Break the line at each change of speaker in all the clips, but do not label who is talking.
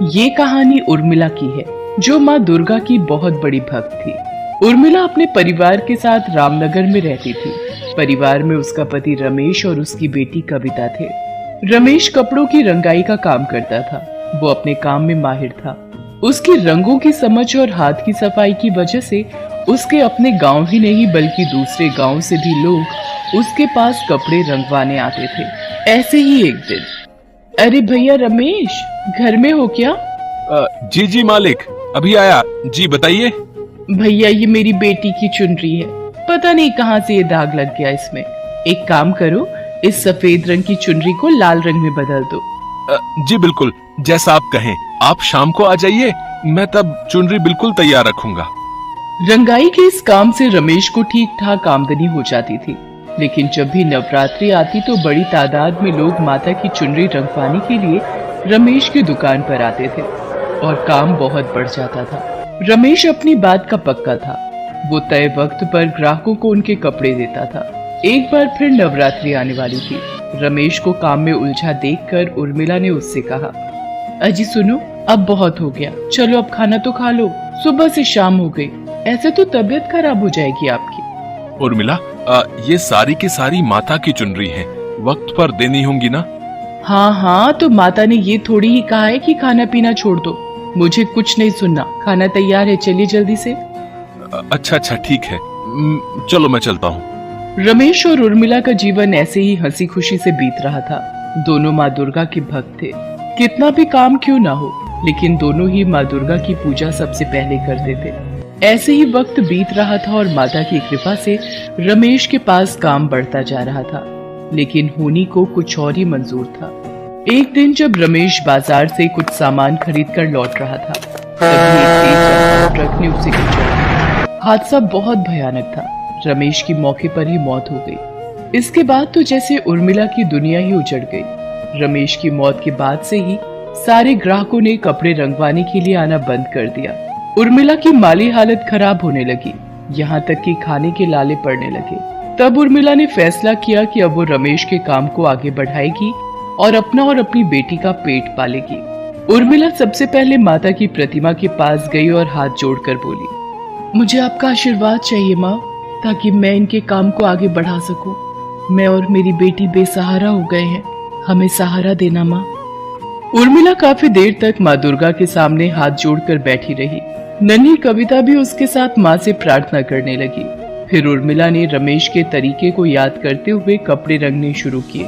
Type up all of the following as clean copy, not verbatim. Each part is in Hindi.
ये कहानी उर्मिला की है, जो माँ दुर्गा की बहुत बड़ी भक्त थी। उर्मिला अपने परिवार के साथ रामनगर में रहती थी। परिवार में उसका पति रमेश और उसकी बेटी कविता थे। रमेश कपड़ों की रंगाई का काम करता था। वो अपने काम में माहिर था। उसकी रंगों की समझ और हाथ की सफाई की वजह से उसके अपने गांव ही नहीं बल्कि दूसरे गांव से भी लोग उसके पास कपड़े रंगवाने आते थे। ऐसे ही एक दिन, अरे भैया रमेश, घर में हो क्या?
जी जी मालिक, अभी आया। जी बताइए।
भैया, ये मेरी बेटी की चुनरी है। पता नहीं कहाँ से ये दाग लग गया इसमें। एक काम करो, इस सफेद रंग की चुनरी को लाल रंग में बदल दो।
जी बिल्कुल, जैसा आप कहें। आप शाम को आ जाइए, मैं तब चुनरी बिल्कुल तैयार रखूंगा।
रंगाई के इस काम से रमेश को ठीक ठाक आमदनी हो जाती थी। लेकिन जब भी नवरात्रि आती तो बड़ी तादाद में लोग माता की चुनरी रंगवाने के लिए रमेश की दुकान पर आते थे और काम बहुत बढ़ जाता था। रमेश अपनी बात का पक्का था। वो तय वक्त पर ग्राहकों को उनके कपड़े देता था। एक बार फिर नवरात्रि आने वाली थी। रमेश को काम में उलझा देखकर उर्मिला ने उससे कहा, अजी सुनो, अब बहुत हो गया, चलो अब खाना तो खा लो। सुबह से शाम हो गई, ऐसे तो तबीयत खराब हो जाएगी आपकी।
उर्मिला, ये सारी की सारी माता की चुनरी है, वक्त पर देनी होंगी ना?
हाँ हाँ, तो माता ने ये थोड़ी ही कहा है कि खाना पीना छोड़ दो। मुझे कुछ नहीं सुनना, खाना तैयार है, चलिए जल्दी से।
अच्छा अच्छा ठीक है, चलो मैं चलता हूँ।
रमेश और उर्मिला का जीवन ऐसे ही हंसी खुशी से बीत रहा था। दोनों माँ दुर्गा के भक्त थे। कितना भी काम क्यों ना हो, लेकिन दोनों ही माँ दुर्गा की पूजा सबसे पहले करते थे। ऐसे ही वक्त बीत रहा था और माता की कृपा से रमेश के पास काम बढ़ता जा रहा था। लेकिन होनी को कुछ और ही मंजूर था। एक दिन जब रमेश बाजार से कुछ सामान खरीद कर लौट रहा था, तभी एक तेज रफ्तार ट्रक ने उसे कुचला। हादसा बहुत भयानक था। रमेश की मौके पर ही मौत हो गई। इसके बाद तो जैसे उर्मिला की दुनिया ही उजड़ गई। रमेश की मौत के बाद से ही सारे ग्राहकों ने कपड़े रंगवाने के लिए आना बंद कर दिया। उर्मिला की माली हालत खराब होने लगी, यहाँ तक कि खाने के लाले पड़ने लगे। तब उर्मिला ने फैसला किया कि अब वो रमेश के काम को आगे बढ़ाएगी और अपना और अपनी बेटी का पेट पालेगी। उर्मिला सबसे पहले माता की प्रतिमा के पास गई और हाथ जोड़कर बोली, मुझे आपका आशीर्वाद चाहिए माँ, ताकि मैं इनके काम को आगे बढ़ा सकूं। मैं और मेरी बेटी बेसहारा हो गए हैं, हमें सहारा देना माँ। उर्मिला काफी देर तक माँ दुर्गा के सामने हाथ जोड़कर बैठी रही। नन्ही कविता भी उसके साथ माँ से प्रार्थना करने लगी। फिर उर्मिला ने रमेश के तरीके को याद करते हुए कपड़े रंगने शुरू किए।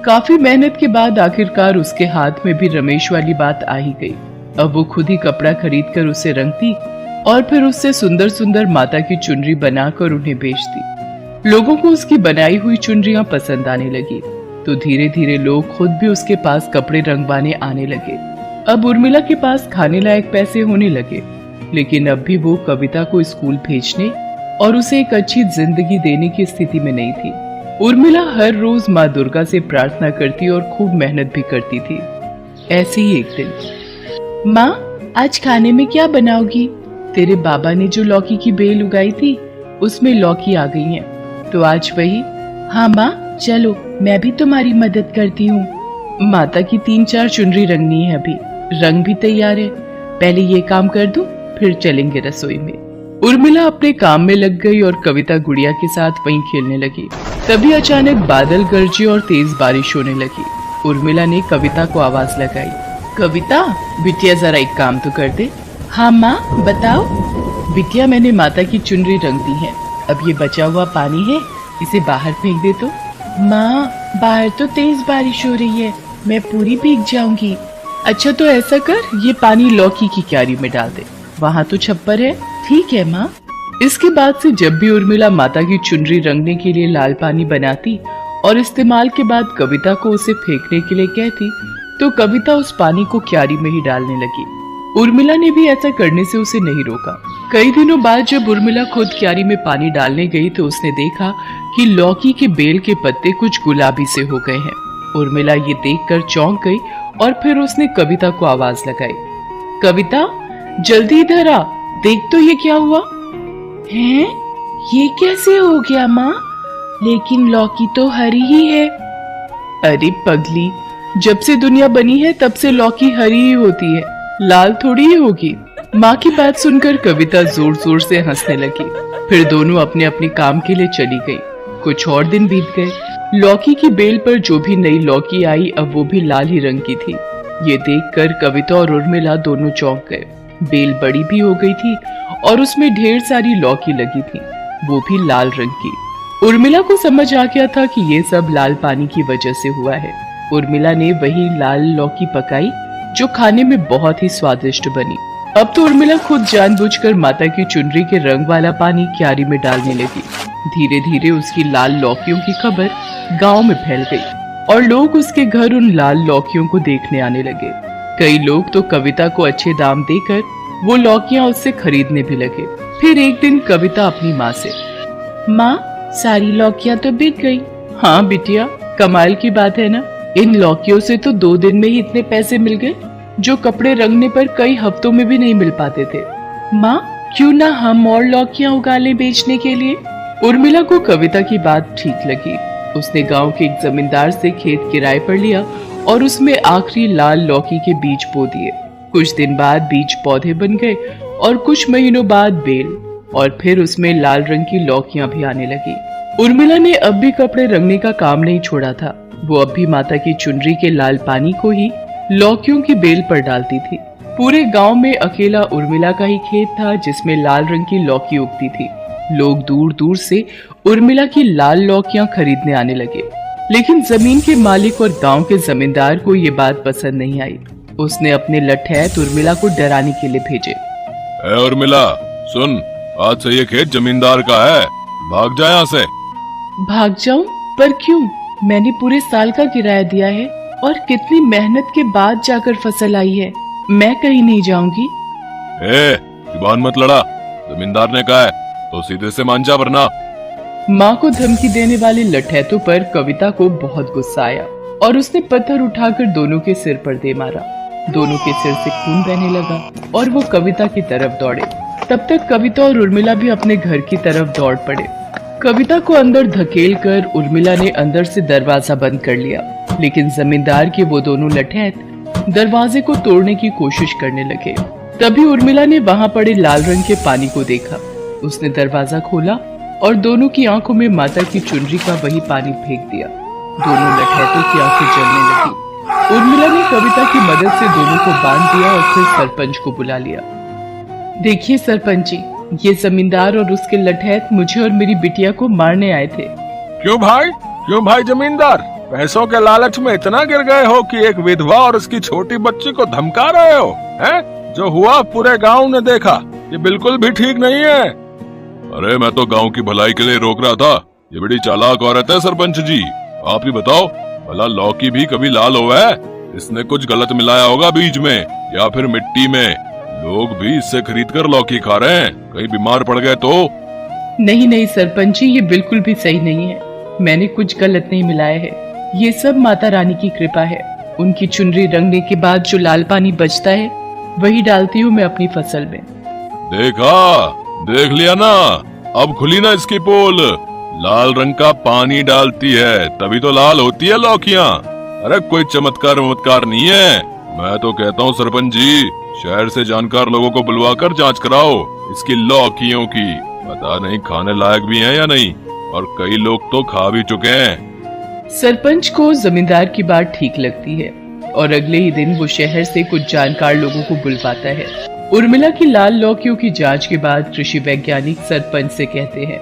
काफी मेहनत के बाद आखिरकार उसके हाथ में भी रमेश वाली बात आ ही गई। अब वो खुद ही कपड़ा खरीद कर उसे रंगती और फिर उससे सुंदर सुंदर माता की चुनरी बनाकर उन्हें बेचती। लोगों को उसकी बनाई हुई चुनरियां पसंद आने लगी, तो धीरे धीरे लोग खुद भी उसके पास कपड़े रंगवाने आने लगे। अब उर्मिला के पास खाने लायक पैसे होने लगे, लेकिन अब भी वो कविता को स्कूल भेजने और उसे एक अच्छी जिंदगी देने की स्थिति में नहीं थी। उर्मिला हर रोज माँ दुर्गा से प्रार्थना करती और खूब मेहनत भी करती थी। ऐसे ही एक दिन, माँ आज खाने में क्या बनाओगी? तेरे बाबा ने जो लौकी की बेल उगाई थी उसमें लौकी आ गई है, तो आज वही। हाँ माँ, चलो मैं भी तुम्हारी मदद करती हूँ। माता की 3-4 चुनरी रंगनी है, अभी रंग भी तैयार है। पहले ये काम कर दूं, फिर चलेंगे रसोई में। उर्मिला अपने काम में लग गई और कविता गुड़िया के साथ वहीं खेलने लगी। तभी अचानक बादल गरजे और तेज बारिश होने लगी। उर्मिला ने कविता को आवाज लगाई, कविता बिटिया जरा एक काम तो कर दे। हाँ माँ बताओ। बिटिया, मैंने माता की चुनरी रंग दी है, अब ये बचा हुआ पानी है, इसे बाहर फेंक दे तो। माँ बाहर तो तेज बारिश हो रही है, मैं पूरी भीग जाऊंगी। अच्छा तो ऐसा कर, ये पानी लौकी की क्यारी में डाल दे, वहाँ तो छप्पर है। ठीक है माँ। इसके बाद से जब भी उर्मिला माता की चुनरी रंगने के लिए लाल पानी बनाती और इस्तेमाल के बाद कविता को उसे फेंकने के लिए कहती, तो कविता उस पानी को क्यारी में ही डालने लगी। उर्मिला ने भी ऐसा करने से उसे नहीं रोका। कई दिनों बाद जब उर्मिला खुद क्यारी में पानी डालने गई तो उसने देखा कि लौकी के बेल के पत्ते कुछ गुलाबी से हो गए हैं। उर्मिला ये देखकर चौंक गई और फिर उसने कविता को आवाज लगाई, कविता जल्दी इधर आ, देख तो ये क्या हुआ है? ये कैसे हो गया माँ? लेकिन लौकी तो हरी ही है। अरे पगली, जब से दुनिया बनी है तब से लौकी हरी ही होती है। लाल थोड़ी ही होगी। माँ की बात सुनकर कविता जोर जोर से हंसने लगी। फिर दोनों अपने अपने काम के लिए चली गई। कुछ और दिन बीत गए। लौकी की बेल पर जो भी नई लौकी आई अब वो भी लाल ही रंग की थी। ये देखकर कविता और उर्मिला दोनों चौंक गए। बेल बड़ी भी हो गई थी और उसमें ढेर सारी लौकी लगी थी, वो भी लाल रंग की। उर्मिला को समझ आ गया था कि ये सब लाल पानी की वजह से हुआ है। उर्मिला ने वही लाल लौकी पकाई जो खाने में बहुत ही स्वादिष्ट बनी। अब तो उर्मिला खुद जानबूझकर माता की चुनरी के रंग वाला पानी क्यारी में डालने लगी। धीरे धीरे उसकी लाल लौकियों की खबर गांव में फैल गई और लोग उसके घर उन लाल लौकियों को देखने आने लगे। कई लोग तो कविता को अच्छे दाम देकर वो लौकियां उससे खरीदने भी लगे। फिर एक दिन कविता अपनी माँ से, माँ सारी लौकियां तो बिक गई। हाँ बिटिया, कमाल की बात है ना। इन लौकियों से तो 2 दिन में ही इतने पैसे मिल गए जो कपड़े रंगने पर कई हफ्तों में भी नहीं मिल पाते थे। माँ क्यों ना हम और लौकियां उगा लें बेचने के लिए। उर्मिला को कविता की बात ठीक लगी। उसने गांव के एक जमींदार से खेत किराए पर लिया और उसमें आखिरी लाल लौकी के बीज बो दिए। कुछ दिन बाद बीज पौधे बन गए और कुछ महीनों बाद बेल, और फिर उसमें लाल रंग की लौकियां भी आने लगी। उर्मिला ने अब भी कपड़े रंगने का काम नहीं छोड़ा था। वो अब भी माता की चुनरी के लाल पानी को ही लौकियों की बेल पर डालती थी। पूरे गांव में अकेला उर्मिला का ही खेत था जिसमें लाल रंग की लौकी उगती थी। लोग दूर दूर से उर्मिला की लाल लौकियां खरीदने आने लगे, लेकिन जमीन के मालिक और गांव के जमींदार को ये बात पसंद नहीं आई। उसने अपने लठैत उर्मिला को डराने के लिए भेजे।
उर्मिला सुन, आज से ये खेत जमींदार का है, भाग जा यहाँ से।
भाग जाऊं? पर क्यों? मैंने पूरे साल का किराया दिया है और कितनी मेहनत के बाद जाकर फसल आई है। मैं कहीं नहीं जाऊंगी।
जुबान मत लड़ा, जमींदार ने कहा है तो सीधे से मान जा वरना।
माँ को धमकी देने वाले लठैतों पर कविता को बहुत गुस्सा आया और उसने पत्थर उठाकर दोनों के सिर पर दे मारा। दोनों के सिर से खून बहने लगा और वो कविता की तरफ दौड़े। तब तक कविता और उर्मिला भी अपने घर की तरफ दौड़ पड़े। कविता को अंदर धकेलकर उर्मिला ने अंदर से दरवाजा बंद कर लिया, लेकिन जमींदार के वो दोनों लठैत दरवाजे को तोड़ने की कोशिश करने लगे। तभी उर्मिला ने वहां पड़े लाल रंग के पानी को देखा। उसने दरवाजा खोला और दोनों की आंखों में माता की चुनरी का वही पानी फेंक दिया। दोनों लठैतों की आंखें जलने लगी। उर्मिला ने कविता की मदद से दोनों को बांध दिया और फिर सरपंच को बुला लिया। देखिए सरपंच जी, ये जमींदार और उसके लठैत मुझे और मेरी बिटिया को मारने आए थे।
क्यों भाई जमींदार, पैसों के लालच में इतना गिर गए हो कि एक विधवा और उसकी छोटी बच्ची को धमका रहे हो? हैं? जो हुआ पूरे गांव ने देखा, ये बिल्कुल भी ठीक नहीं है। अरे मैं तो गांव की भलाई के लिए रोक रहा था। ये बड़ी चालाक औरत है सरपंच जी। आप ही बताओ, भला लौकी भी कभी लाल हुआ है? इसने कुछ गलत मिलाया होगा बीज में या फिर मिट्टी में। लोग भी इससे खरीद कर लौकी खा रहे हैं, कहीं बीमार पड़ गए तो।
नहीं सरपंच जी, ये बिल्कुल भी सही नहीं है। मैंने कुछ गलत नहीं मिलाया है। ये सब माता रानी की कृपा है। उनकी चुनरी रंगने के बाद जो लाल पानी बचता है वही डालती हूँ मैं अपनी फसल में।
देख लिया ना, अब खुली ना इसकी पोल। लाल रंग का पानी डालती है तभी तो लाल होती है लौकियां। अरे कोई चमत्कार नहीं है। मैं तो कहता हूँ सरपंच जी, शहर से जानकार लोगों को बुलवाकर जांच कराओ इसकी लौकियों की। पता नहीं खाने लायक भी हैं या नहीं, और कई लोग तो खा भी चुके हैं।
सरपंच को जमींदार की बात ठीक लगती है और अगले ही दिन वो शहर से कुछ जानकार लोगों को बुलवाता है। उर्मिला की लाल लौकियों की जांच के बाद कृषि वैज्ञानिक सरपंच से कहते हैं,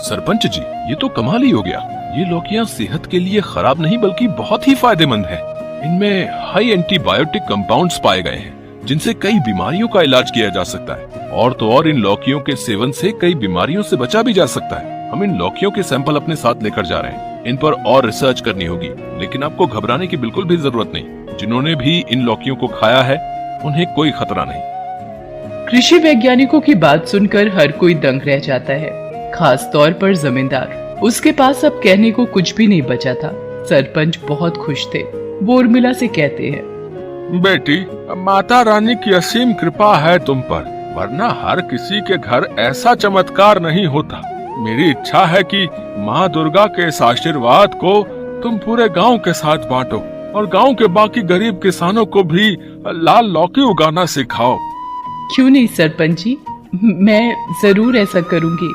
सरपंच जी ये तो कमाल ही हो गया। ये लौकियां सेहत के लिए खराब नहीं बल्कि बहुत ही फायदेमंद है। इनमें हाई एंटीबायोटिक कंपाउंड्स पाए गए हैं जिनसे कई बीमारियों का इलाज किया जा सकता है। और तो और इन लौकियों के सेवन से कई बीमारियों से बचा भी जा सकता है। हम इन लौकियों के सैंपल अपने साथ लेकर जा रहे हैं। इन पर और रिसर्च करनी होगी, लेकिन आपको घबराने की बिल्कुल भी जरूरत नहीं। जिन्होंने भी इन लौकियों को खाया है उन्हें कोई खतरा नहीं।
कृषि वैज्ञानिकों की बात सुनकर हर कोई दंग रह जाता है, खास तौर पर जमींदार। उसके पास अब कहने को कुछ भी नहीं बचा था। सरपंच बहुत खुश थे। वो उर्मिला से कहते हैं,
बेटी माता रानी की असीम कृपा है तुम पर, वरना हर किसी के घर ऐसा चमत्कार नहीं होता। मेरी इच्छा है कि माँ दुर्गा के इस आशीर्वाद को तुम पूरे गांव के साथ बांटो। और गांव के बाकी गरीब किसानों को भी लाल लौकी उगाना सिखाओ।
क्यों नहीं सरपंच जी, मैं जरूर ऐसा करूंगी।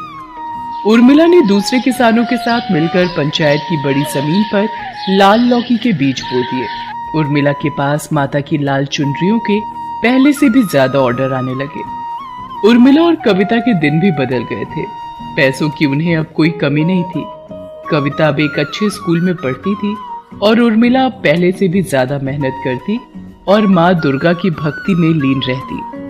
उर्मिला ने दूसरे किसानों के साथ मिलकर पंचायत की बड़ी जमीन पर लाल लौकी के बीज बो दिए। उर्मिला के पास माता की लाल चुनरियों के पहले से भी ज्यादा ऑर्डर आने लगे। उर्मिला और कविता के दिन भी बदल गए थे। पैसों की उन्हें अब कोई कमी नहीं थी। कविता अब एक अच्छे स्कूल में पढ़ती थी और उर्मिला अब पहले से भी ज्यादा मेहनत करती और माँ दुर्गा की भक्ति में लीन रहती।